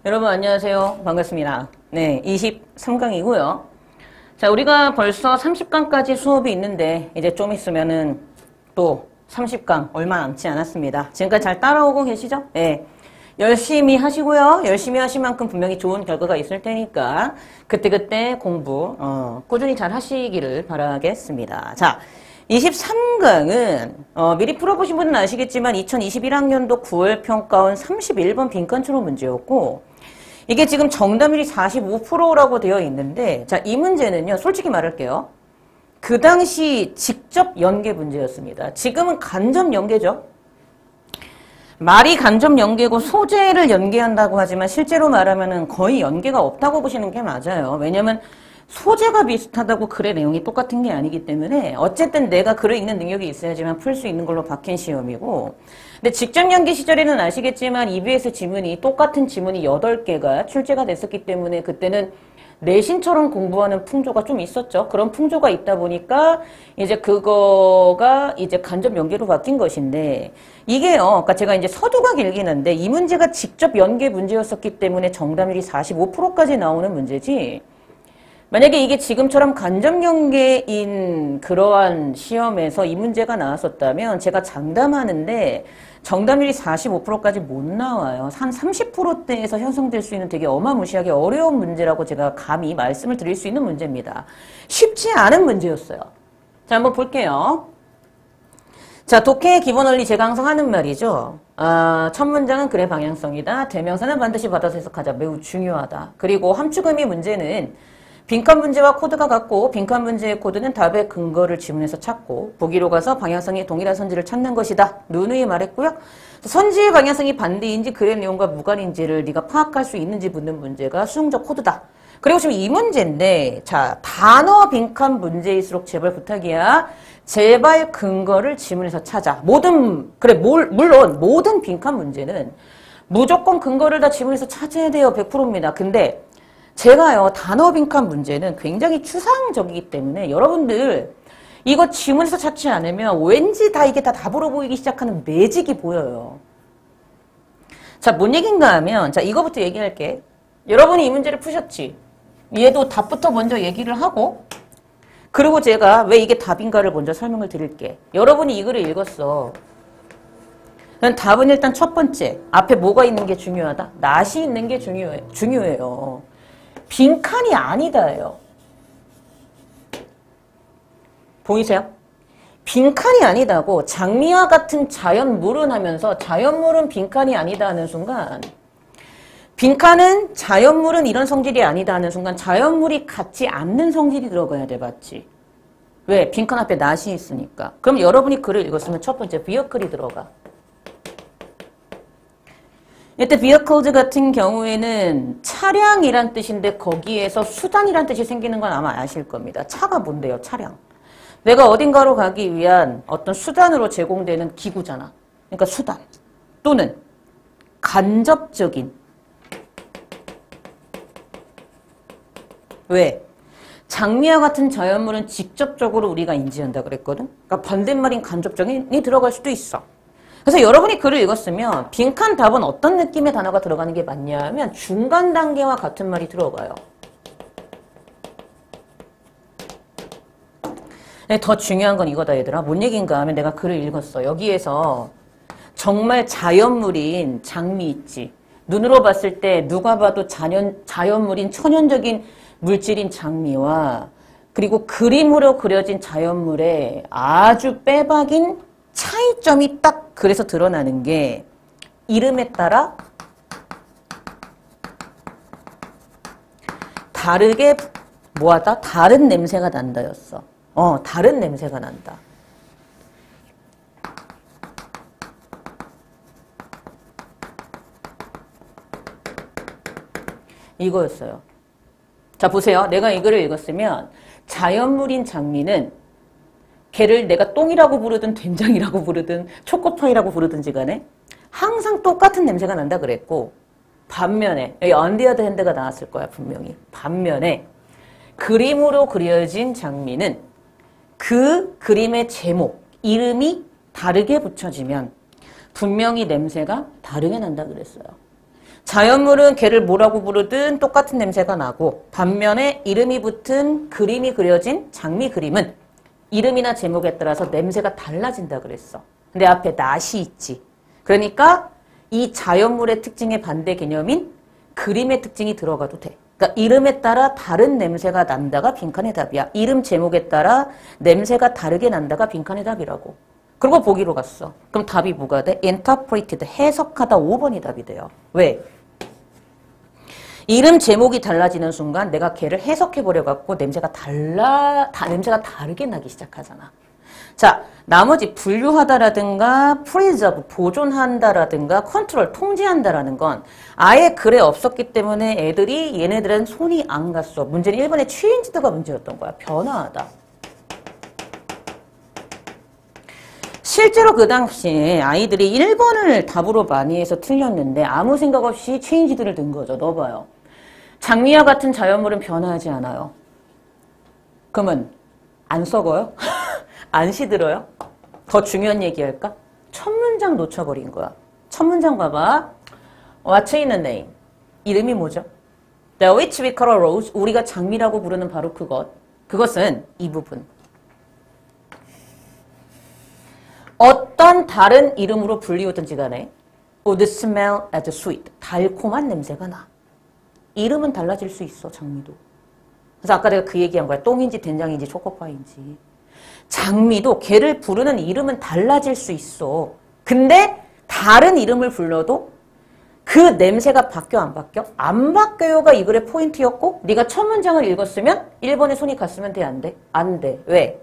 여러분 안녕하세요. 반갑습니다. 네, 23강이고요. 자, 우리가 벌써 30강까지 수업이 있는데 이제 좀 있으면은 또 30강 얼마 남지 않았습니다. 지금까지 잘 따라오고 계시죠? 네. 열심히 하시고요. 열심히 하신 만큼 분명히 좋은 결과가 있을 테니까 그때그때 공부 꾸준히 잘 하시기를 바라겠습니다. 자, 23강은 미리 풀어보신 분은 아시겠지만 2021학년도 9월 평가원 31번 빈칸 추론 문제였고 이게 지금 정답률이 45%라고 되어 있는데 자, 이 문제는요. 솔직히 말할게요. 그 당시 직접 연계 문제였습니다. 지금은 간접 연계죠. 말이 간접 연계고 소재를 연계한다고 하지만 실제로 말하면은 거의 연계가 없다고 보시는 게 맞아요. 왜냐면 소재가 비슷하다고 글의 내용이 똑같은 게 아니기 때문에 어쨌든 내가 글을 읽는 능력이 있어야지만 풀 수 있는 걸로 박힌 시험이고 근데 직접 연계 시절에는 아시겠지만 EBS 지문이 똑같은 지문이 8개가 출제가 됐었기 때문에 그때는 내신처럼 공부하는 풍조가 좀 있었죠. 그런 풍조가 있다 보니까 이제 그거가 이제 간접 연계로 바뀐 것인데 이게요. 그러니까 제가 이제 서두가 길긴 한데 이 문제가 직접 연계 문제였었기 때문에 정답률이 45%까지 나오는 문제지 만약에 이게 지금처럼 간접 연계인 그러한 시험에서 이 문제가 나왔었다면 제가 장담하는데 정답률이 45%까지 못 나와요. 한 30%대에서 형성될 수 있는 되게 어마무시하게 어려운 문제라고 제가 감히 말씀을 드릴 수 있는 문제입니다. 쉽지 않은 문제였어요. 자, 한번 볼게요. 자, 독해의 기본 원리 제가 항상 하는 말이죠. 첫 문장은 글의 방향성이다. 대명사는 반드시 받아서 해석하자. 매우 중요하다. 그리고 함축의미 문제는 빈칸 문제와 코드가 같고 빈칸 문제의 코드는 답의 근거를 지문에서 찾고 보기로 가서 방향성이 동일한 선지를 찾는 것이다. 누누이 말했고요. 선지의 방향성이 반대인지 글의 내용과 무관인지를 네가 파악할 수 있는지 묻는 문제가 수능적 코드다. 그리고 지금 이 문제인데 자 단어 빈칸 문제일수록 제발 부탁이야. 제발 근거를 지문에서 찾아. 물론 모든 빈칸 문제는 무조건 근거를 다 지문에서 찾아야 돼요. 100%입니다. 근데 제가요, 단어 빈칸 문제는 굉장히 추상적이기 때문에 여러분들 이거 지문에서 찾지 않으면 왠지 다 이게 다 답으로 보이기 시작하는 매직이 보여요. 자, 뭔 얘기인가 하면, 자, 이거부터 얘기할게. 여러분이 이 문제를 푸셨지? 얘도 답부터 먼저 얘기를 하고, 그리고 제가 왜 이게 답인가를 먼저 설명을 드릴게. 여러분이 이 글을 읽었어. 난 답은 일단 첫 번째, 앞에 뭐가 있는 게 중요하다? 낫이 있는 게 중요해요. 빈칸이 아니다예요. 보이세요? 빈칸이 아니다고 장미와 같은 자연물은 하면서 자연물은 빈칸이 아니다 하는 순간 빈칸은 자연물은 이런 성질이 아니다 하는 순간 자연물이 같지 않는 성질이 들어가야 돼. 맞지? 왜? 빈칸 앞에 낫이 있으니까. 그럼 여러분이 글을 읽었으면 첫 번째 vehicle이 들어가. 이때 vehicles 같은 경우에는 차량이란 뜻인데 거기에서 수단이란 뜻이 생기는 건 아마 아실 겁니다. 차가 뭔데요? 차량. 내가 어딘가로 가기 위한 어떤 수단으로 제공되는 기구잖아. 그러니까 수단 또는 간접적인. 왜? 장미와 같은 자연물은 직접적으로 우리가 인지한다 그랬거든. 그러니까 반대말인 간접적인이 들어갈 수도 있어. 그래서 여러분이 글을 읽었으면 빈칸 답은 어떤 느낌의 단어가 들어가는 게 맞냐 하면 중간 단계와 같은 말이 들어가요. 네, 더 중요한 건 이거다 얘들아. 뭔 얘기인가 하면 내가 글을 읽었어. 여기에서 정말 자연물인 장미 있지. 눈으로 봤을 때 누가 봐도 자연물인 천연적인 물질인 장미와 그리고 그림으로 그려진 자연물의 아주 빼박인 차이점이 딱 그래서 드러나는 게 이름에 따라 다르게 뭐하다? 다른 냄새가 난다였어. 다른 냄새가 난다. 이거였어요. 자, 보세요. 내가 이 글을 읽었으면 자연물인 장미는 걔를 내가 똥이라고 부르든 된장이라고 부르든 초코파이라고 부르든지 간에 항상 똑같은 냄새가 난다 그랬고 반면에 여기 on the other hand가 나왔을 거야 분명히. 반면에 그림으로 그려진 장미는 그 그림의 제목, 이름이 다르게 붙여지면 분명히 냄새가 다르게 난다 그랬어요. 자연물은 걔를 뭐라고 부르든 똑같은 냄새가 나고 반면에 이름이 붙은 그림이 그려진 장미 그림은 이름이나 제목에 따라서 냄새가 달라진다 그랬어. 근데 앞에 낫이 있지. 그러니까 이 자연물의 특징의 반대 개념인 그림의 특징이 들어가도 돼. 그러니까 이름에 따라 다른 냄새가 난다가 빈칸의 답이야. 이름 제목에 따라 냄새가 다르게 난다가 빈칸의 답이라고. 그리고 보기로 갔어. 그럼 답이 뭐가 돼? interpreted, 해석하다 5번이 답이 돼요. 왜? 이름 제목이 달라지는 순간 내가 걔를 해석해버려갖고 냄새가 다르게 나기 시작하잖아. 자, 나머지 분류하다라든가 preserve, 보존한다라든가 컨트롤, 통제한다라는 건 아예 글에 없었기 때문에 애들이 얘네들은 손이 안 갔어. 문제는 1번의 changed가 문제였던 거야. 변화하다. 실제로 그 당시에 아이들이 1번을 답으로 많이 해서 틀렸는데 아무 생각 없이 changed를 든 거죠. 넣어봐요. 장미와 같은 자연물은 변화하지 않아요. 그러면 안 썩어요? 안 시들어요? 더 중요한 얘기할까? 첫 문장 놓쳐버린 거야. 첫 문장 봐봐. What's in the name? 이름이 뭐죠? The which we call a rose. 우리가 장미라고 부르는 바로 그것. 그것은 이 부분. 어떤 다른 이름으로 불리우든지 간에 would smell as sweet. 달콤한 냄새가 나. 이름은 달라질 수 있어, 장미도. 그래서 아까 내가 그 얘기한 거야. 똥인지 된장인지 초코파이인지. 장미도 걔를 부르는 이름은 달라질 수 있어. 근데 다른 이름을 불러도 그 냄새가 바뀌어 안 바뀌어? 안 바뀌어요가 이 글의 포인트였고 네가 첫 문장을 읽었으면 1번에 손이 갔으면 돼? 안 돼? 안 돼. 왜?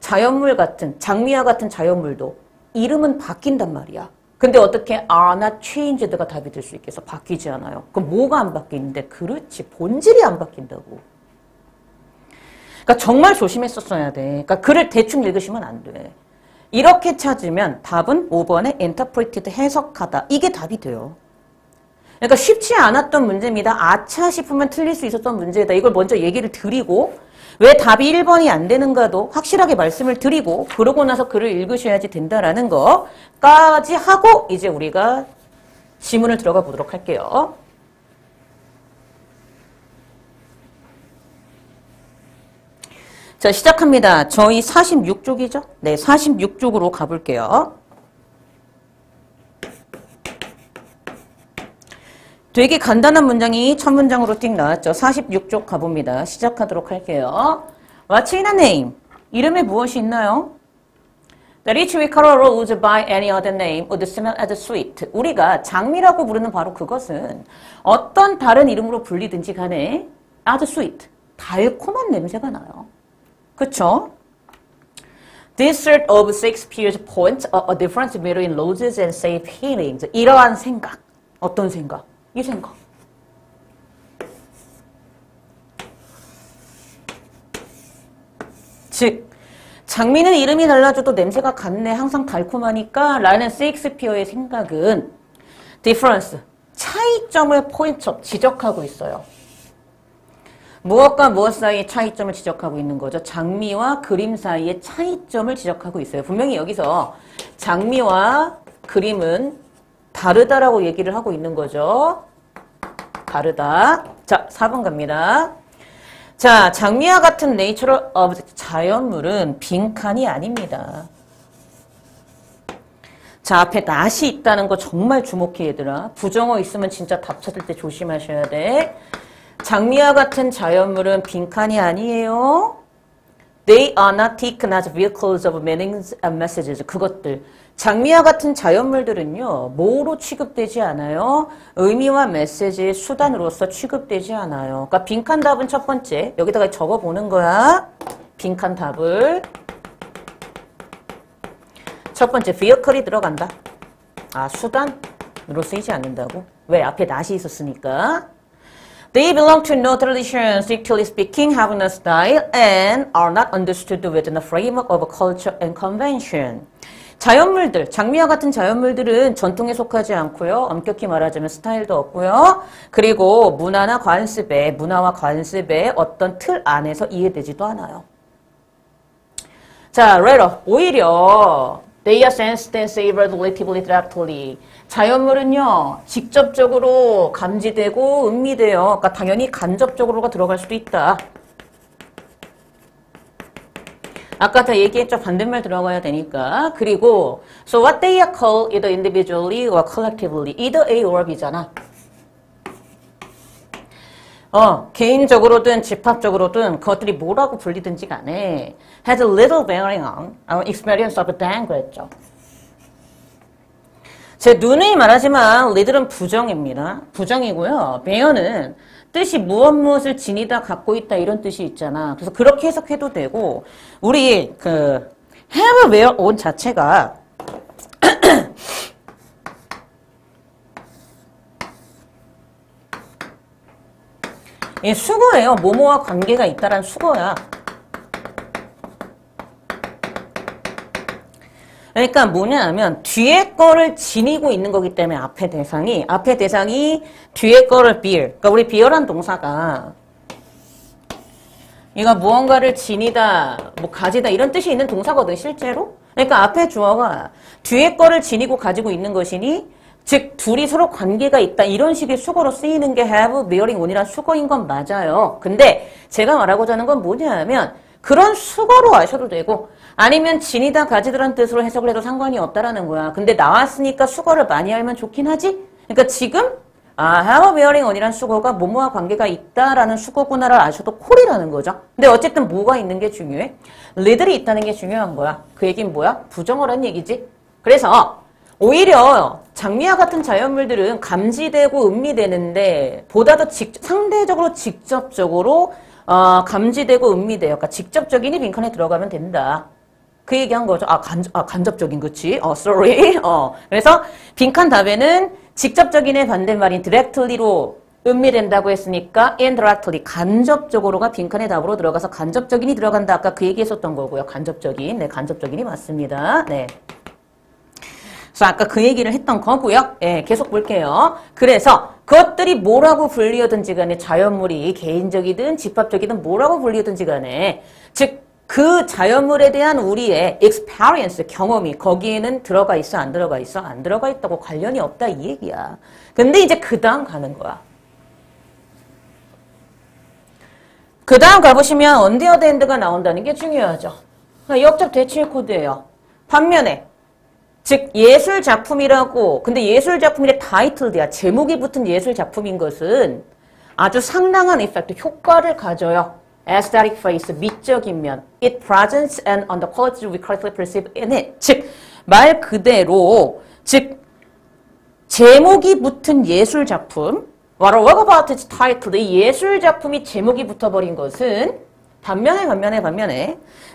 자연물 같은 장미와 같은 자연물도 이름은 바뀐단 말이야. 근데 어떻게 are not changed가 답이 될 수 있겠어? 바뀌지 않아요. 그럼 뭐가 안 바뀌는데? 그렇지. 본질이 안 바뀐다고. 그러니까 정말 조심했었어야 돼. 그러니까 글을 대충 읽으시면 안 돼. 이렇게 찾으면 답은 5번에 interpreted, 해석하다. 이게 답이 돼요. 그러니까 쉽지 않았던 문제입니다. 아차 싶으면 틀릴 수 있었던 문제다. 이걸 먼저 얘기를 드리고 왜 답이 1번이 안 되는가도 확실하게 말씀을 드리고 그러고 나서 글을 읽으셔야지 된다라는 거까지 하고 이제 우리가 지문을 들어가 보도록 할게요. 자, 시작합니다. 저희 46쪽이죠? 네, 46쪽으로 가볼게요. 되게 간단한 문장이 첫 문장으로 띡 나왔죠. 46쪽 가봅니다. 시작하도록 할게요. What's in a name? 이름에 무엇이 있나요? That each we call a rose by any other name would smell as sweet. 우리가 장미라고 부르는 바로 그것은 어떤 다른 이름으로 불리든지 간에 as sweet. 달콤한 냄새가 나요. 그쵸? This sort of Shakespeare's points a difference between roses and safe healings. 이러한 생각. 어떤 생각? 이 생각. 즉, 장미는 이름이 달라져도 냄새가 같네. 항상 달콤하니까 라는 셰익스피어의 생각은 difference, 차이점을 포인트, 지적하고 있어요. 무엇과 무엇 사이의 차이점을 지적하고 있는 거죠. 장미와 그림 사이의 차이점을 지적하고 있어요. 분명히 여기서 장미와 그림은 다르다라고 얘기를 하고 있는 거죠. 다르다. 자, 4번 갑니다. 자, 장미와 같은 natural object, 자연물은 빈칸이 아닙니다. 자, 앞에 낫이 있다는 거 정말 주목해, 얘들아. 부정어 있으면 진짜 답 찾을 때 조심하셔야 돼. 장미와 같은 자연물은 빈칸이 아니에요. They are not taken as vehicles of meanings and messages. 그것들. 장미와 같은 자연물들은요. 뭐로 취급되지 않아요? 의미와 메시지의 수단으로서 취급되지 않아요. 그러니까 빈칸 답은 첫 번째. 여기다가 적어보는 거야. 빈칸 답을. 첫 번째, vehicle이 들어간다. 아, 수단으로 쓰이지 않는다고? 왜? 앞에 낫이 있었으니까. They belong to no tradition, strictly speaking, have no style, and are not understood within the framework of culture and convention. 자연물들, 장미와 같은 자연물들은 전통에 속하지 않고요. 엄격히 말하자면 스타일도 없고요. 그리고 문화와 관습의 어떤 틀 안에서 이해되지도 않아요. 자, rather, 오히려 They are sensed and savored relatively directly. 자연물은요, 직접적으로 감지되고 음미돼요. 그러니까 당연히 간접적으로가 들어갈 수도 있다. 아까 다 얘기했죠. 반대말 들어가야 되니까. 그리고 so what they are called either individually or collectively. either A or B잖아. 개인적으로든 집합적으로든 그것들이 뭐라고 불리든지 간에 has a little bearing on our experience of Dan 그랬죠. 제 누누이 말하지만 리들은 부정입니다. 부정이고요. bear는 뜻이 무엇을 지니다 갖고 있다 이런 뜻이 있잖아. 그래서 그렇게 해석해도 되고 우리 그 have where on 자체가 이 수거예요. 뭐뭐와 관계가 있다란 수거야. 그러니까 뭐냐 하면 뒤에 거를 지니고 있는 거기 때문에 앞에 대상이 뒤에 거를 bear. 그러니까 우리 bear란 동사가 얘가 무언가를 지니다, 뭐 가지다 이런 뜻이 있는 동사거든 실제로. 그러니까 앞에 주어가 뒤에 거를 지니고 가지고 있는 것이니 즉 둘이 서로 관계가 있다 이런 식의 수거로 쓰이는 게 have, bearing on이란 수거인 건 맞아요. 근데 제가 말하고자 하는 건 뭐냐 하면 그런 수거로 아셔도 되고 아니면 지니다 가지다라는 뜻으로 해석을 해도 상관이 없다라는 거야. 근데 나왔으니까 수거를 많이 알면 좋긴 하지. 그러니까 지금 have, bearing on이란 수거가 뭐뭐와 관계가 있다라는 수거구나를 아셔도 콜이라는 거죠. 근데 어쨌든 뭐가 있는 게 중요해? 리들이 있다는 게 중요한 거야. 그 얘기는 뭐야? 부정어란 얘기지. 그래서 오히려 장미와 같은 자연물들은 감지되고 음미되는데 보다 더 상대적으로 직접적으로 감지되고 음미돼요. 그러니까 직접적인이 빈칸에 들어가면 된다. 그 얘기한 거죠. 간접적인 그치? sorry. 그래서 빈칸 답에는 직접적인의 반대말인 directly로 음미된다고 했으니까 indirectly 간접적으로가 빈칸의 답으로 들어가서 간접적인이 들어간다. 아까 그 얘기했었던 거고요. 간접적인. 네, 간접적인이 맞습니다. 네. 그래서 아까 그 얘기를 했던 거고요. 예, 계속 볼게요. 그래서 그것들이 뭐라고 불리우든지 간에 자연물이 개인적이든 집합적이든 뭐라고 불리우든지 간에 즉 그 자연물에 대한 우리의 experience, 경험이 거기에는 들어가 있어? 안 들어가 있어? 안 들어가 있다고 관련이 없다 이 얘기야. 근데 이제 그 다음 가는 거야. 그 다음 가보시면 언데어 더 엔드가 나온다는 게 중요하죠. 역적 대칭 코드예요. 반면에 즉 예술 작품이라고 근데 예술 작품이래 타이틀이야. 제목이 붙은 예술 작품인 것은 아주 상당한 이펙트, 효과를 가져요. aesthetic face, 미적인 면. It presents and on the quality we correctly perceive in it. 즉 말 그대로 즉 제목이 붙은 예술 작품 What about its title? 이 예술 작품이 제목이 붙어버린 것은 반면에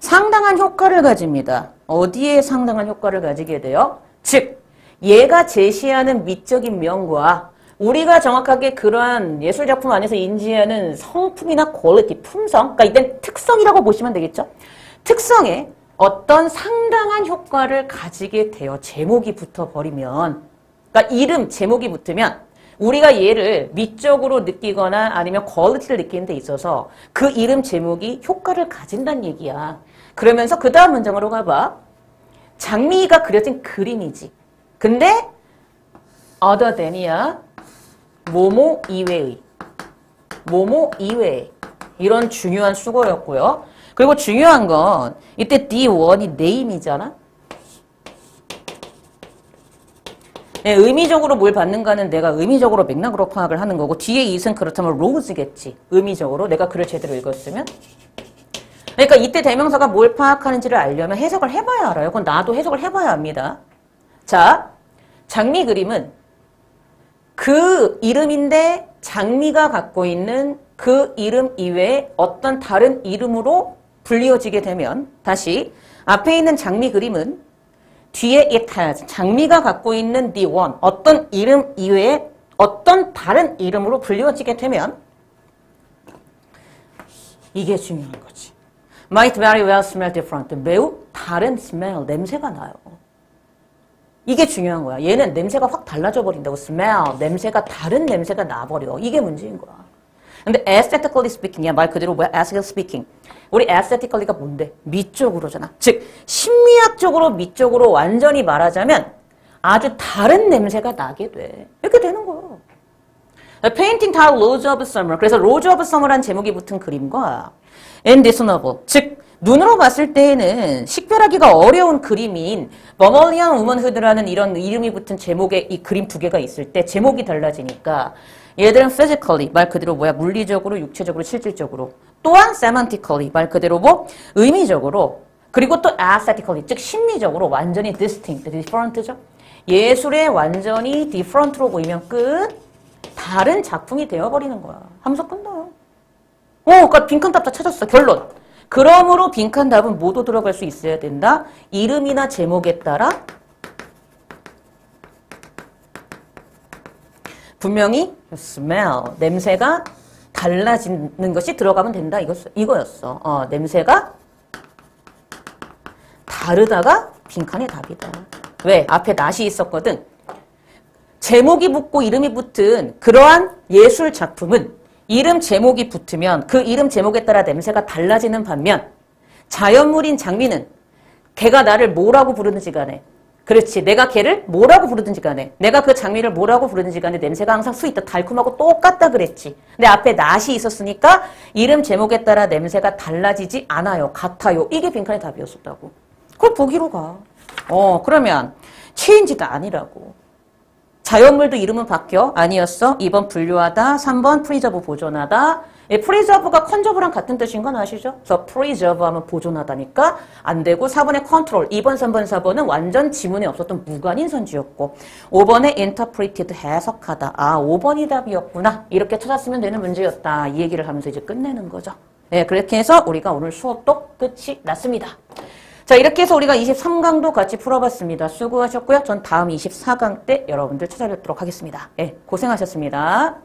상당한 효과를 가집니다. 어디에 상당한 효과를 가지게 돼요? 즉 얘가 제시하는 미적인 면과 우리가 정확하게 그러한 예술작품 안에서 인지하는 성품이나 퀄리티, 품성, 그러니까 이땐 특성이라고 보시면 되겠죠? 특성에 어떤 상당한 효과를 가지게 돼요. 제목이 붙어버리면. 그러니까 이름, 제목이 붙으면 우리가 얘를 미적으로 느끼거나 아니면 퀄리티를 느끼는 데 있어서 그 이름, 제목이 효과를 가진다는 얘기야. 그러면서 그 다음 문장으로 가봐. 장미가 그려진 그림이지. 근데 other than이야. 뭐뭐 이외의. 이런 중요한 수거였고요. 그리고 중요한 건 이때 D1이 name이잖아. 네, 의미적으로 뭘 받는가는 내가 의미적으로 맥락으로 파악을 하는 거고 뒤에 이은 그렇다면 rose겠지. 의미적으로 내가 글을 제대로 읽었으면. 그러니까 이때 대명사가 뭘 파악하는지를 알려면 해석을 해봐야 알아요. 그건 나도 해석을 해봐야 합니다. 자, 장미 그림은 그 이름인데 장미가 갖고 있는 그 이름 이외에 어떤 다른 이름으로 불리워지게 되면 다시 앞에 있는 장미 그림은 뒤에 it has, 장미가 갖고 있는 the one, 어떤 이름 이외에 어떤 다른 이름으로 불리워지게 되면 이게 중요한 거지. Might very well smell different. 매우 다른 smell, 냄새가 나요. 이게 중요한 거야. 얘는 냄새가 확 달라져 버린다고. smell, 냄새가 다른 냄새가 나버려. 이게 문제인 거야. 근데 aesthetically speaking이야. 말 그대로 뭐야? aesthetically speaking. 우리 aesthetically가 뭔데? 미적으로잖아. 즉 심리학적으로 미적으로 완전히 말하자면 아주 다른 냄새가 나게 돼. 이렇게 되는 거야. Painting tile Rose of Summer. 그래서 Rose of Summer란 제목이 붙은 그림과 Indiscernible. 즉 눈으로 봤을 때에는 식별하기가 어려운 그림인 Mammalian Womanhood라는 이런 이름이 붙은 제목의 이 그림 두 개가 있을 때 제목이 달라지니까 얘들은 physically, 말 그대로 뭐야? 물리적으로, 육체적으로, 실질적으로. 또한 semantically, 말 그대로 뭐? 의미적으로. 그리고 또 aesthetically, 즉 심리적으로 완전히 distinct, different죠? 예술에 완전히 different로 보이면 끝. 다른 작품이 되어버리는 거야. 하면서 끝나요. 그러니까 빈칸 답 다 찾았어. 결론. 그러므로 빈칸 답은 뭐도 들어갈 수 있어야 된다. 이름이나 제목에 따라 분명히 smell, 냄새가 달라지는 것이 들어가면 된다. 이거였어. 냄새가 다르다가 빈칸의 답이다. 왜? 앞에 낫이 있었거든. 제목이 붙고 이름이 붙은 그러한 예술 작품은 이름 제목이 붙으면 그 이름 제목에 따라 냄새가 달라지는 반면 자연물인 장미는 걔가 나를 뭐라고 부르든지 간에 그렇지. 내가 걔를 뭐라고 부르든지 간에 내가 그 장미를 뭐라고 부르든지 간에 냄새가 항상 스윗하다 달콤하고 똑같다 그랬지. 근데 앞에 낫이 있었으니까 이름 제목에 따라 냄새가 달라지지 않아요. 같아요. 이게 빈칸의 답이었었다고. 그걸 보기로 가. 그러면 체인지가 아니라고. 자연물도 이름은 바뀌어? 아니었어. 2번 분류하다. 3번 프리저브 보존하다. 프리저브가 컨저브랑 같은 뜻인 건 아시죠? 그래서 프리저브 하면 보존하다니까 안 되고 4번의 컨트롤, 2번, 3번, 4번은 완전 지문에 없었던 무관인 선지였고 5번의 interpreted 해석하다. 5번이 답이었구나. 이렇게 찾았으면 되는 문제였다. 이 얘기를 하면서 이제 끝내는 거죠. 네, 그렇게 해서 우리가 오늘 수업도 끝이 났습니다. 자, 이렇게 해서 우리가 23강도 같이 풀어봤습니다. 수고하셨고요. 전 다음 24강 때 여러분들 찾아뵙도록 하겠습니다. 네, 고생하셨습니다.